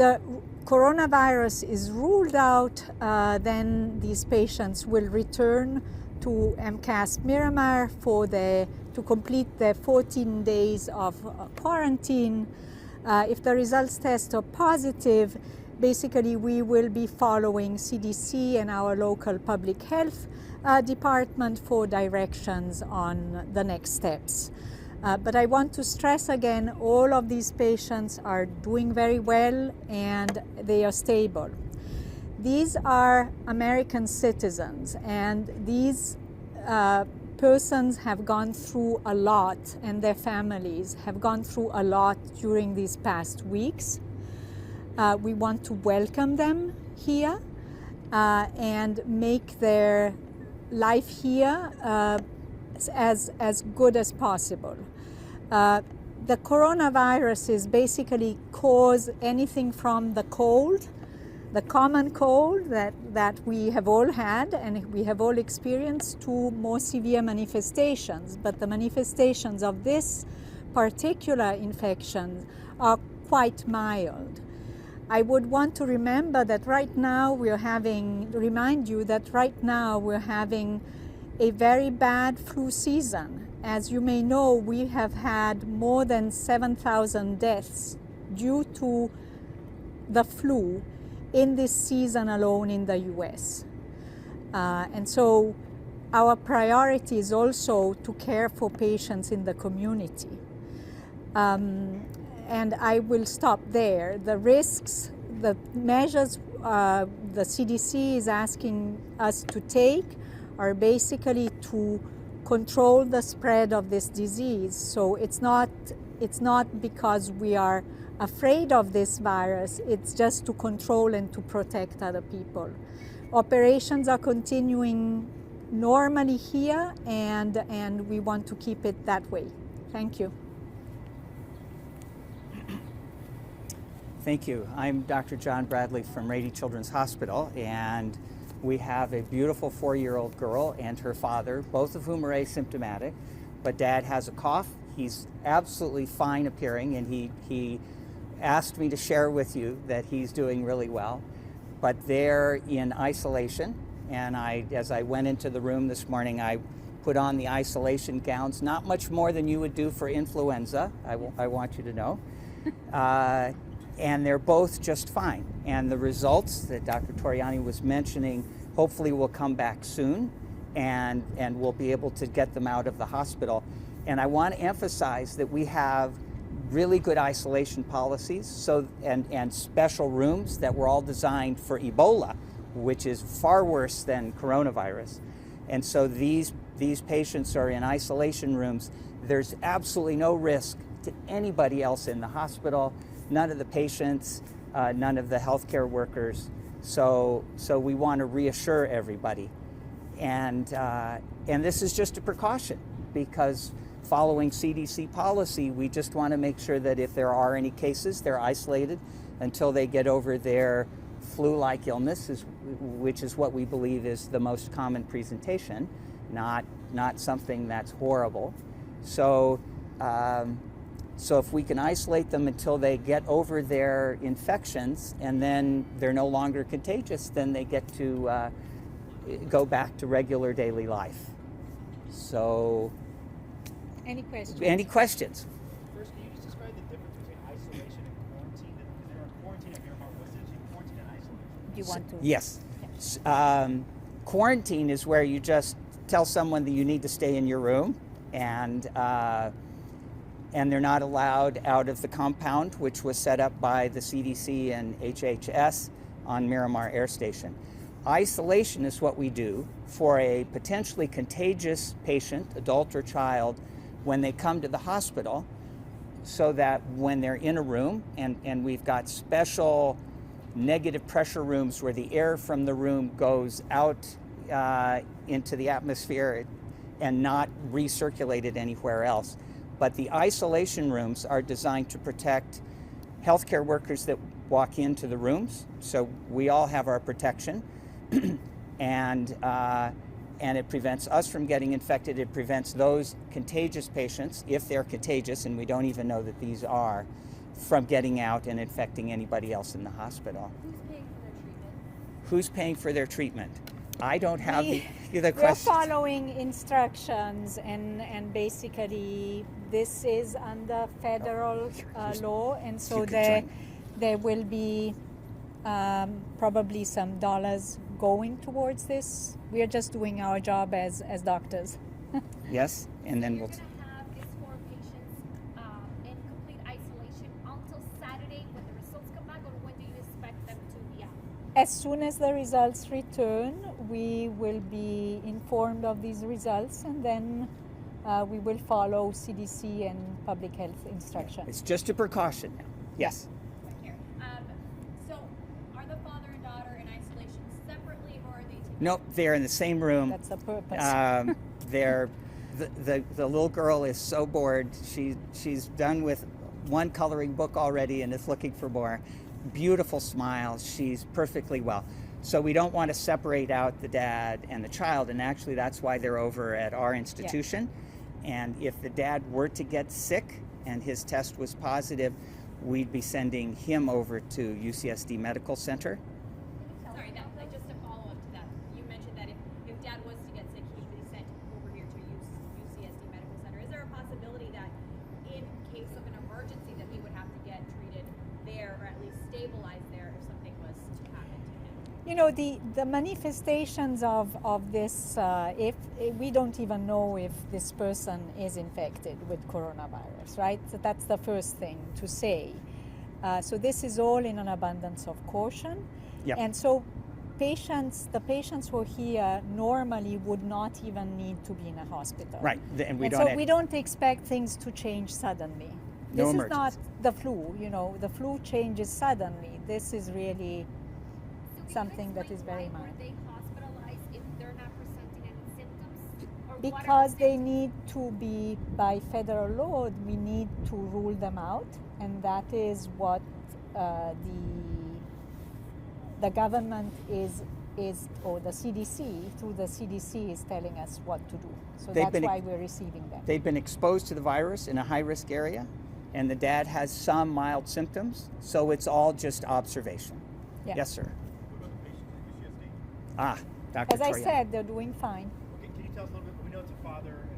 the coronavirus is ruled out, then these patients will return to MCAS Miramar to complete their 14 days of quarantine. If the results test are positive, basically we will be following CDC and our local public health department for directions on the next steps. But I want to stress again, all of these patients are doing very well and they are stable. These are American citizens, and these persons have gone through a lot, and their families have gone through a lot during these past weeks. We want to welcome them here and make their life here as good as possible. The coronavirus is basically cause anything from the cold, the common cold that we have all had and we have all experienced, to more severe manifestations. But the manifestations of this particular infection are quite mild. I would want to remember that right now remind you that right now we're having a very bad flu season. As you may know, we have had more than 7,000 deaths due to the flu in this season alone in the US. And so our priority is also to care for patients in the community. And I will stop there. The risks, the measures the CDC is asking us to take are basically to control the spread of this disease. So it's not because we are afraid of this virus, it's just to control and to protect other people. Operations are continuing normally here, and we want to keep it that way. Thank you. Thank you. I'm Dr. John Bradley from Rady Children's Hospital, and we have a beautiful 4-year-old girl and her father, both of whom are asymptomatic, but Dad has a cough. He's absolutely fine appearing, and he asked me to share with you that he's doing really well, but they're in isolation. And as I went into the room this morning, I put on the isolation gowns, not much more than you would do for influenza, I want you to know. And they're both just fine. And the results that Dr. Toriani was mentioning hopefully will come back soon, and we'll be able to get them out of the hospital. And I want to emphasize that we have really good isolation policies and special rooms that were all designed for Ebola, which is far worse than coronavirus. And so these patients are in isolation rooms. There's absolutely no risk to anybody else in the hospital, none of the patients, none of the healthcare workers. So we want to reassure everybody. And this is just a precaution, because following CDC policy, we just want to make sure that if there are any cases, they're isolated until they get over their flu-like illness, which is what we believe is the most common presentation, not something that's horrible. So if we can isolate them until they get over their infections and then they're no longer contagious, then they get to go back to regular daily life. So, Any questions? Any questions? First, can you just describe the difference between isolation and quarantine? Because there are quarantine at Miramar, what's the difference between quarantine and isolation? Do you want to? Yes. Quarantine is where you just tell someone that you need to stay in your room, and they're not allowed out of the compound, which was set up by the CDC and HHS on Miramar Air Station. Isolation is what we do for a potentially contagious patient, adult or child, when they come to the hospital, so that when they're in a room, and we've got special negative pressure rooms where the air from the room goes out into the atmosphere and not recirculated anywhere else. But the isolation rooms are designed to protect healthcare workers that walk into the rooms. So we all have our protection, and it prevents us from getting infected. It prevents those contagious patients, if they're contagious, and we don't even know that these are, from getting out and infecting anybody else in the hospital. Who's paying for their treatment? Who's paying for their treatment? I don't have the We're question. following instructions, and basically this is under federal law, and so You could there join. will be probably some dollars going towards this. We are just doing our job as doctors. Yes, and then You're we'll. going to have these 4 patients in complete isolation until Saturday when the results come back, or when do you expect them to be out? As soon as the results return, we will be informed of these results, and then we will follow CDC and public health instructions. It's just a precaution now. Yes. Right here. So, are the father and daughter in isolation separately, or are they together? Nope, they're in the same room. That's the purpose. The little girl is so bored. She's done with one coloring book already and is looking for more. Beautiful smile. She's perfectly well. So we don't want to separate out the dad and the child, and actually that's why they're over at our institution. And if the dad were to get sick and his test was positive, we'd be sending him over to UCSD Medical Center. Sorry, just to follow up to that. You mentioned that if dad was to get sick, he would be sent over here to UCSD Medical Center. Is there a possibility that in case of an emergency that he would have to get treated there, or at least stabilized there if something was to happen to him? You know, the manifestations of this, if we don't even know if this person is infected with coronavirus, right? So that's the first thing to say. So this is all in an abundance of caution. Yep. And so the patients who are here normally would not even need to be in a hospital. Right, and we And don't. so we don't expect things to change suddenly. No This is emergency. not the flu, you know, the flu changes suddenly. This is really So can you something that explain is very why mild. were they hospitalized if they're not presenting any symptoms? Or what are the Because they symptoms? need to be, by federal law, we need to rule them out, and that is what the government is, or the CDC, through the CDC, is telling us what to do. So They've that's been- why we're receiving them. They've been exposed to the virus in a high-risk area, and the dad has some mild symptoms, so it's all just observation. Yeah. Yes, sir. What about the patients at UCSD? Ah, Dr. As I Toriano. said, they're doing fine. Okay, can you tell us a little bit? We know it's a father and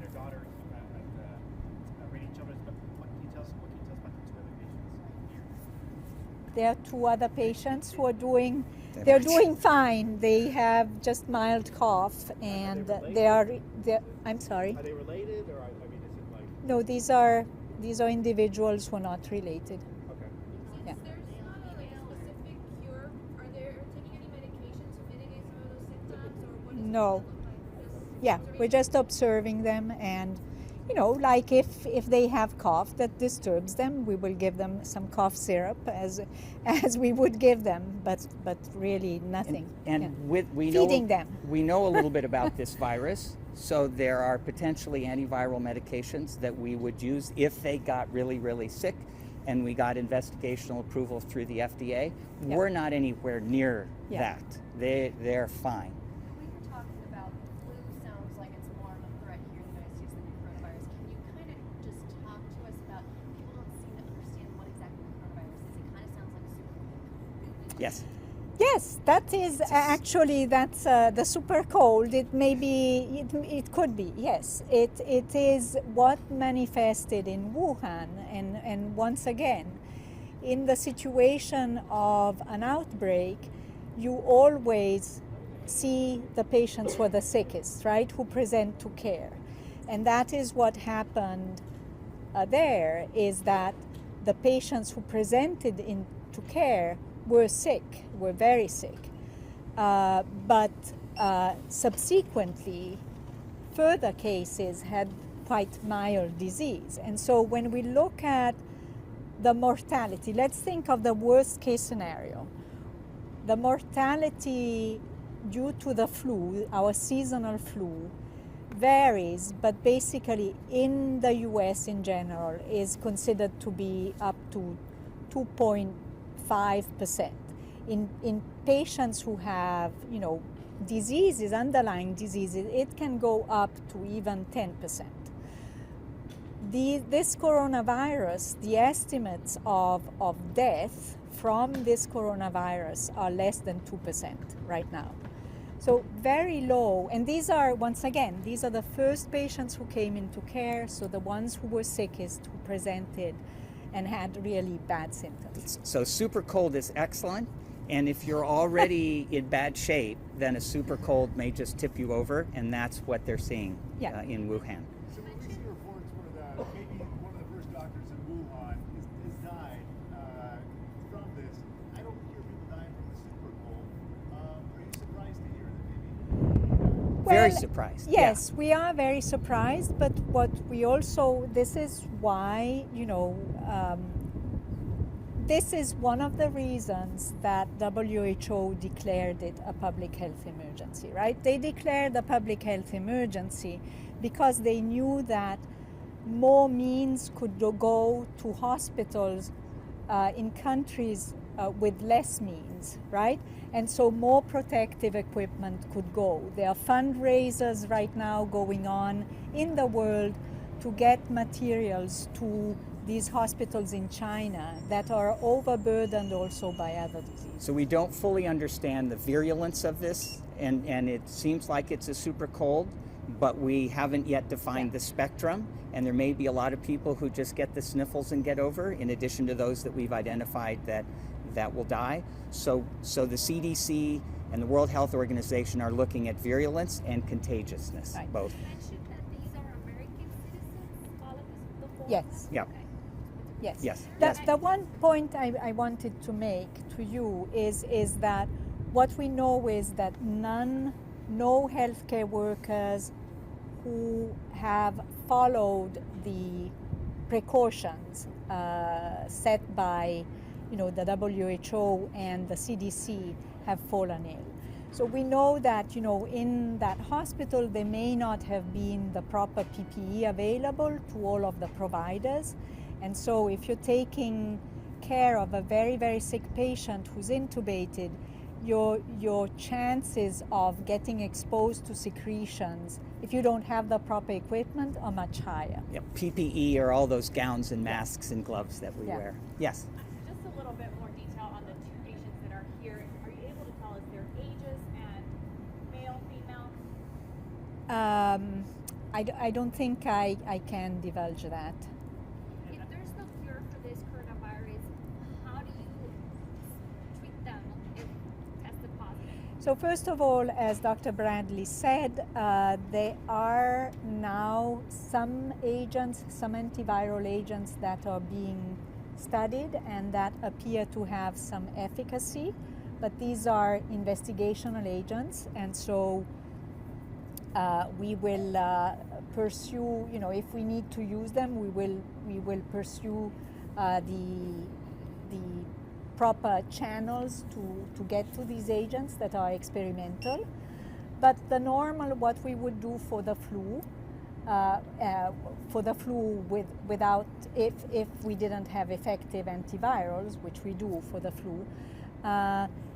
a daughter at Radiant Children's, but what can you tell us about the 2 other patients here? There are 2 other patients who are doing, They're they're right. doing fine. They have just mild cough, and they're, I'm sorry. Are they related, or I mean, is it like No, these are individuals who are not related. okay? Yeah. Since there's not a specific cure, are they taking any medication to mitigate some of those symptoms, or what does it No. look like? Yeah, we're just observing them, and you know, like if they have cough that disturbs them, we will give them some cough syrup as we would give them, but really nothing. And Yeah. we Feeding know them. we know a little bit about this virus, so there are potentially antiviral medications that we would use if they got really, really sick, and we got investigational approval through the FDA. Yeah. We're not anywhere near Yeah. that. They're fine. We were talking about the flu. Sounds like it's more of a threat here in the United States than the coronavirus. Can you kind of just talk to us about? People don't seem to understand what exactly the coronavirus is. It kind of sounds like a super. Yes. Yes, that is actually that's the super cold. It may be, it could be. Yes, it is what manifested in Wuhan, and once again, in the situation of an outbreak, you always see the patients who are the sickest, right, who present to care, and that is what happened there. Is that the patients who presented into care were sick, were very sick, but subsequently further cases had quite mild disease. And so when we look at the mortality, let's think of the worst case scenario. The mortality due to the flu, our seasonal flu, varies, but basically in the US in general is considered to be up to 2.5%. In patients who have, you know, diseases, underlying diseases, it can go up to even 10%. this coronavirus, the estimates of death from this coronavirus are less than 2% right now. So very low, and these are, once again, these are the first patients who came into care, so the ones who were sickest, who presented and had really bad symptoms. So super cold is excellent, and if you're already in bad shape, then a super cold may just tip you over, and that's what they're seeing in Wuhan. So recent reports were that maybe one of the first doctors in Wuhan has died from this. I don't hear people dying from the super cold. Are you surprised to hear that maybe? Very surprised. Yes, we are very surprised, but what we also, this is why, this is one of the reasons that WHO declared it a public health emergency, right? They declared a public health emergency because they knew that more means could go to hospitals in countries with less means, right? And so more protective equipment could go. There are fundraisers right now going on in the world to get materials to these hospitals in China that are overburdened also by other diseases. So we don't fully understand the virulence of this, and it seems like it's a super cold, but we haven't yet defined the spectrum, and there may be a lot of people who just get the sniffles and get over, in addition to those that we've identified that will die. So the CDC and the World Health Organization are looking at virulence and contagiousness, both. You mentioned that these are American citizens, all of the four? Yes. Yeah. Okay. Yes. Yes. The one point I wanted to make to you is that what we know is that no healthcare workers who have followed the precautions set by the WHO and the CDC have fallen ill. So we know that in that hospital there may not have been the proper PPE available to all of the providers. And so if you're taking care of a very, very sick patient who's intubated, your chances of getting exposed to secretions, if you don't have the proper equipment, are much higher. Yeah, PPE are all those gowns and masks and gloves that we wear. Yes. Just a little bit more detail on the two patients that are here. Are you able to tell us their ages and male, female? I don't think I can divulge that. If there's no cure for this coronavirus, how do you treat them if tested positive? So first of all, as Dr. Bradley said, there are now some agents, some antiviral agents that are being studied and that appear to have some efficacy, but these are investigational agents, and so we will pursue, if we need to use them, we will pursue the proper channels to get to these agents that are experimental. But the normal, what we would do for the flu, without, if we didn't have effective antivirals, which we do for the flu,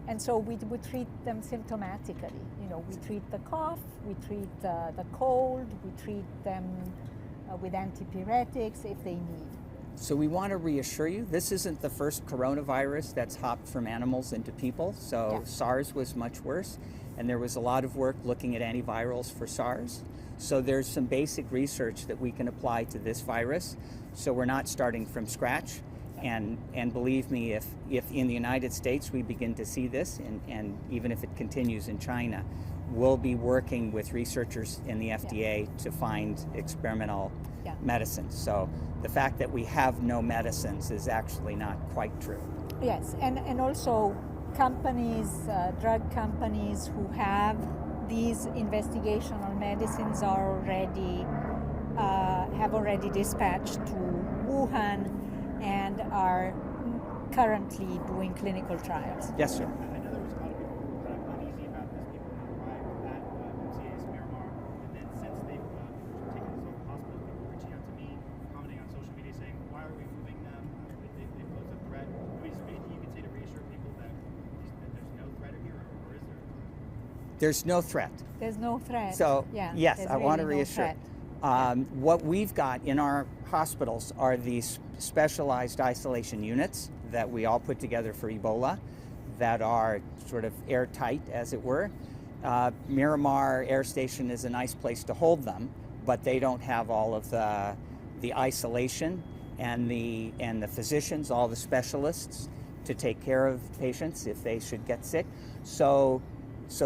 and so we would treat them symptomatically. We treat the cough, we treat the cold, we treat them with antipyretics if they need. So we want to reassure you, this isn't the first coronavirus that's hopped from animals into people. So SARS was much worse, and there was a lot of work looking at antivirals for SARS. So there's some basic research that we can apply to this virus. So we're not starting from scratch. And believe me, if in the United States we begin to see this, and even if it continues in China, we'll be working with researchers in the FDA to find experimental medicines. So the fact that we have no medicines is actually not quite true. Yes, and also companies, drug companies who have these investigational medicines are already have already dispatched to Wuhan and are currently doing clinical trials. Yes, sir. I know there was a lot of people who were kind of uneasy about this, people who arrived at MCAS Miramar, and then since they've taken this over the hospital, people were reaching out to me, commenting on social media saying, why are we moving them? They pose a threat. Is there anything you can say to reassure people that there's no threat here, or is there? There's no threat. There's no threat. So, yes, I want to really no reassure. threat. What we've got in our hospitals are these specialized isolation units that we all put together for Ebola that are sort of airtight, as it were. Miramar Air Station is a nice place to hold them, but they don't have all of the isolation and the physicians, all the specialists to take care of patients if they should get sick. So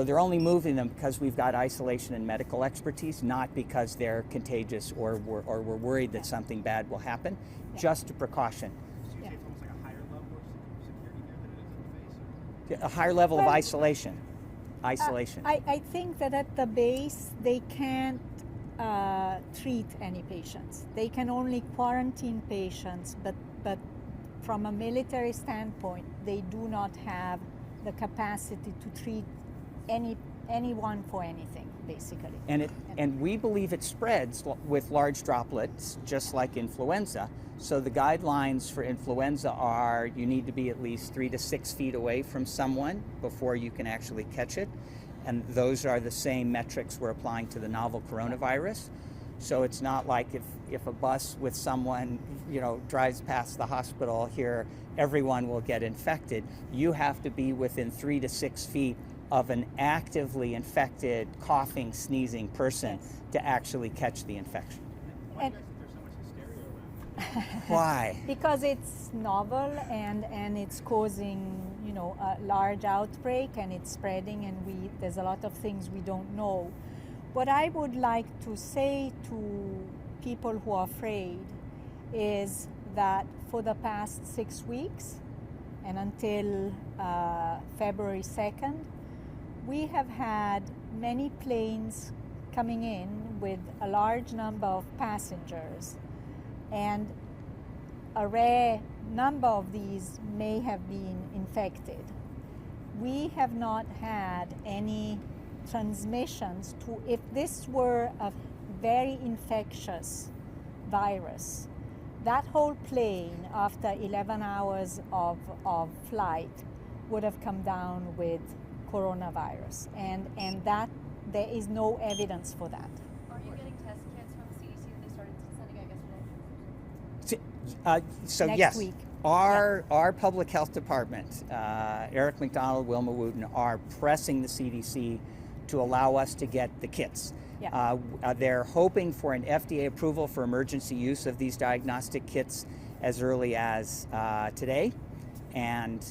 they're only moving them because we've got isolation and medical expertise, not because they're contagious or we're worried that something bad will happen, just a precaution. So you say it's almost like a higher level of security here than it is at the base? Or? A higher level of Well, isolation. I think that at the base they can't treat any patients. They can only quarantine patients, but from a military standpoint, they do not have the capacity to treat anyone for anything, basically. And we believe it spreads with large droplets, just like influenza. So the guidelines for influenza are you need to be at least 3 to 6 feet away from someone before you can actually catch it. And those are the same metrics we're applying to the novel coronavirus. So it's not like if a bus with someone, drives past the hospital here, everyone will get infected. You have to be within 3 to 6 feet of an actively infected, coughing, sneezing person to actually catch the infection. Why do you guys think there's so much hysteria around it? Why? Because it's novel and it's causing a large outbreak and it's spreading, and there's a lot of things we don't know. What I would like to say to people who are afraid is that for the past 6 weeks and until February 2nd, we have had many planes coming in with a large number of passengers, and a rare number of these may have been infected. We have not had any transmissions if this were a very infectious virus, that whole plane after 11 hours of flight would have come down with coronavirus, and that there is no evidence for that. Are you getting test kits from the CDC that they started sending, I guess, today? So Next yes, week. our public health department, Eric McDonald, Wilma Wooten, are pressing the CDC to allow us to get the kits. Yeah. They're hoping for an FDA approval for emergency use of these diagnostic kits as early as today, and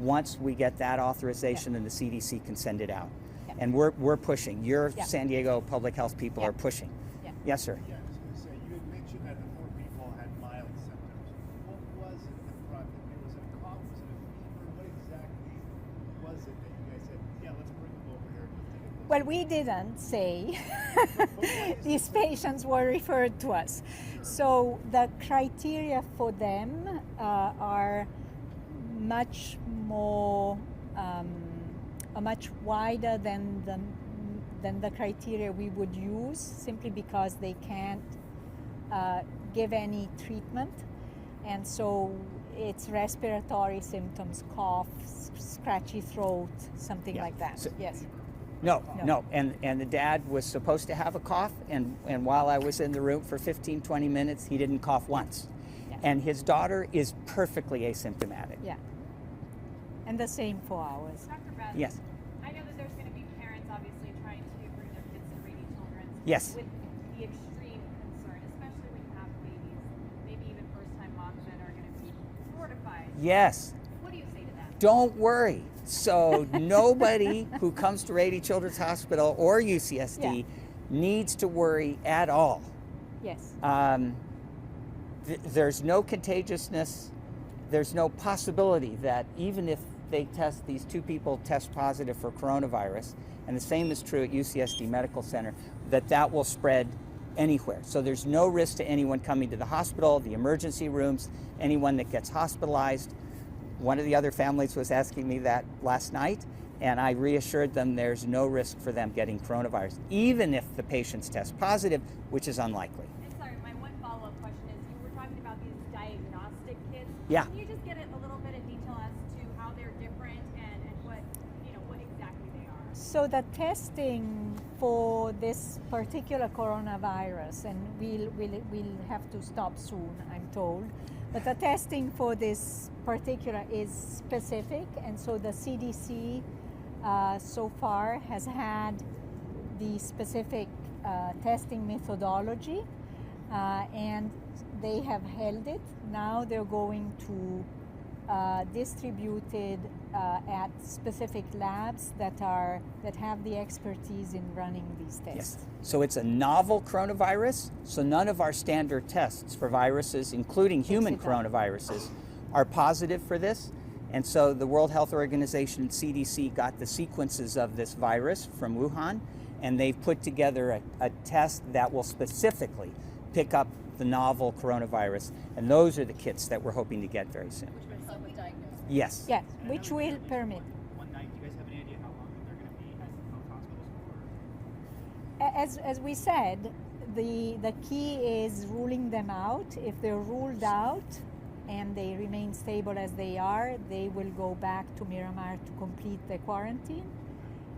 once we get that authorization, then the CDC can send it out. Yeah. And we're pushing. Your Yeah. San Diego public health people Yeah. are pushing. Yeah. Yes, sir. Yeah, I was going to say, you had mentioned that the 4 people had mild symptoms. What was it that brought them here? Was it a cough? Was it a fever? What exactly was it that you guys said, yeah, let's bring them over here? Let's take a closer Well, we didn't say these patients were referred to us. So the criteria for them are much more, much wider than the criteria we would use, simply because they can't give any treatment. And so it's respiratory symptoms, cough, scratchy throat, something like that. So- Yes. No. No. And the dad was supposed to have a cough, and while I was in the room for 15, 20 minutes, he didn't cough once. Yeah. And his daughter is perfectly asymptomatic. Yeah. And the same for ours. Dr. Bradley, Yes. I know that there's going to be parents obviously trying to bring their kids to rainy children. Yes. With the extreme concern, especially when you have babies, maybe even first-time moms that are going to be mortified. Yes. What do you say to that? Don't worry. So nobody who comes to Rady Children's Hospital or UCSD needs to worry at all. Yes. There's no contagiousness. There's no possibility that even if these 2 people test positive for coronavirus, and the same is true at UCSD Medical Center, that will spread anywhere. So there's no risk to anyone coming to the hospital, the emergency rooms, anyone that gets hospitalized. One of the other families was asking me that last night, and I reassured them there's no risk for them getting coronavirus, even if the patients test positive, which is unlikely. And sorry, my one follow-up question is, you were talking about these diagnostic kits. Yeah. Can you just get a little bit of detail as to how they're different and what exactly they are? So the testing for this particular coronavirus, and we'll have to stop soon, I'm told, but the testing for this particular is specific, and so the CDC so far has had the specific testing methodology, and they have held it. Now they're going to distribute it at specific labs that have the expertise in running these tests. Yes. So it's a novel coronavirus, so none of our standard tests for viruses, including human coronaviruses, are positive for this. And so the World Health Organization and CDC got the sequences of this virus from Wuhan, and they've put together a test that will specifically pick up the novel coronavirus, and those are the kits that we're hoping to get very soon. Which would help with diagnosis. Yes. Yes, which will permit. One night, do you guys have any idea how long they're going to be at those hospitals for? As we said, the key is ruling them out. If they're ruled out and they remain stable as they are, they will go back to Miramar to complete the quarantine.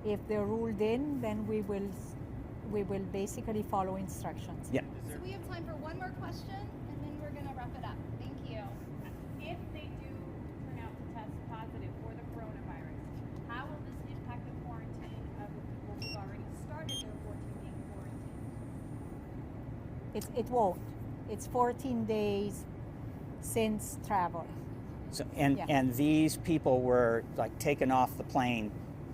If they're ruled in, then we will basically follow instructions. Yeah. So we have time for one more question, and then we're going to wrap it up. Thank you. If they do turn out to test positive for the coronavirus, how will this impact the quarantine of the people who've already started their 14-day quarantine? It won't. It's 14 days since travel. So, Yeah. and these people were like taken off the plane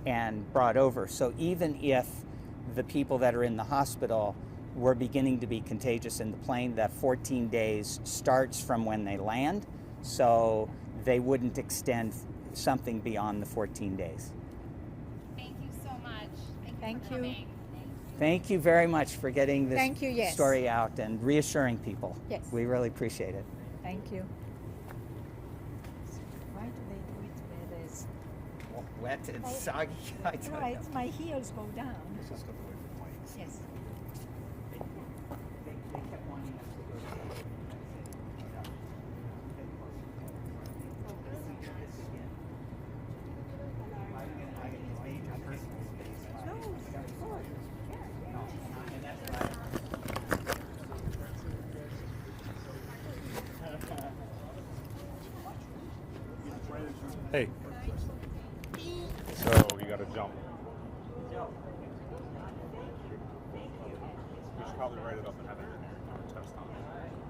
and brought over. So even if the people that are in the hospital were beginning to be contagious in the plane, that 14 days starts from when they land, so they wouldn't extend something beyond the 14 days. Thank you so much. Thank for you. coming. Thank you very much for getting this Thank you, yes. story out and reassuring people. Yes. We really appreciate it. Thank you. Why do they do it where there's... Wet and soggy. Right, my heels go down. Let's just step away from mics. Yes. They kept wanting us to go to No, of course. Hey. So you gotta jump. We should probably write it up and have it test on it.